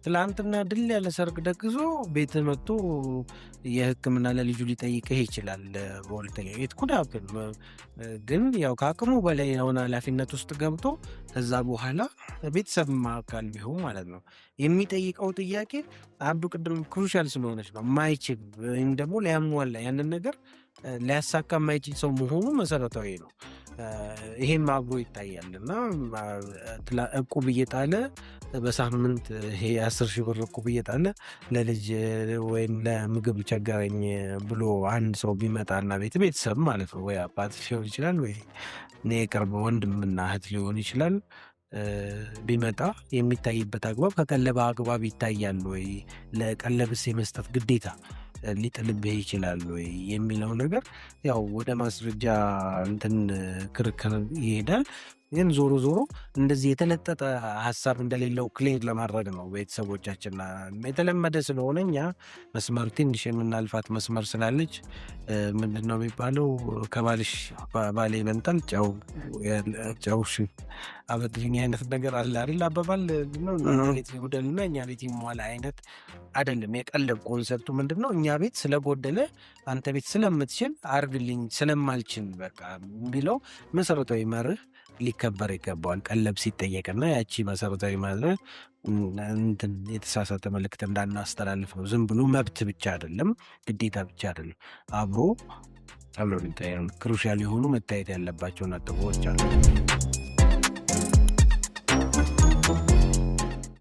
ትላንትና ድል ያለ ሰርግ ደግሶ ቤት መጥቶ የሕክምና ለልጁ ሊጠይቅህ ይችላል። በሁለተኛ ቤት ኩዳብን ግን ያው ከአቅሙ በላይ የሆነ ኃላፊነት ውስጥ ገብቶ ከዛ በኋላ ቤተሰብ ማካል ቢሆን ማለት ነው የሚጠይቀው ጥያቄ አንዱ ቅድም ክሩሻል ስለሆነች ነው ማይችል ወይም ደግሞ ሊያሟላ ያንን ነገር ሊያሳካ የማይችል ሰው መሆኑ መሰረታዊ ነው። ይሄም አብሮ ይታያል እና እቁብ እየጣለ በሳምንት ይሄ 10,000 ብር እቁብ እየጣለ ለልጅ ወይም ለምግብ ቸገረኝ ብሎ አንድ ሰው ቢመጣና ቤተሰብ ማለት ነው ወይ አባት ሊሆን ይችላል ወይ የቅርብ ወንድምና እህት ሊሆን ይችላል ቢመጣ የሚታይበት አግባብ ከቀለበ አግባብ ይታያል ወይ ለቀለብስ የመስጠት ግዴታ ሊጥልብህ ይችላል ወይ የሚለው ነገር ያው ወደ ማስረጃ እንትን ክርክር ይሄዳል። ግን ዞሮ እንደዚህ የተለጠጠ ሀሳብ እንደሌለው ክሌር ለማድረግ ነው ቤተሰቦቻችን የተለመደ ስለሆነ እኛ መስመር ትንሽ የምናልፋት መስመር ስላለች ምንድነው የሚባለው ከባልሽ ባሌ ይበልጣል ጨውሽ አበድሪኝ አይነት ነገር አለ አይደል አባባል ነው። ቤት ይጎደልና እኛ ቤት ይሟላ አይነት አይደለም። የቀለብ ኮንሰፕቱ ምንድነው እኛ ቤት ስለጎደለ አንተ ቤት ስለምትችል አርግልኝ ስለማልችል በቃ ቢለው መሰረታዊ መርህ ሊከበር ይገባዋል። ቀለብ ሲጠየቅና ያቺ መሰረታዊ ማለት እንትን የተሳሳተ መልእክት እንዳናስተላልፍ ነው። ዝም ብሎ መብት ብቻ አይደለም ግዴታ ብቻ አይደለም አብሮ ክሩሻል የሆኑ መታየት ያለባቸው ነጥቦች አሉ።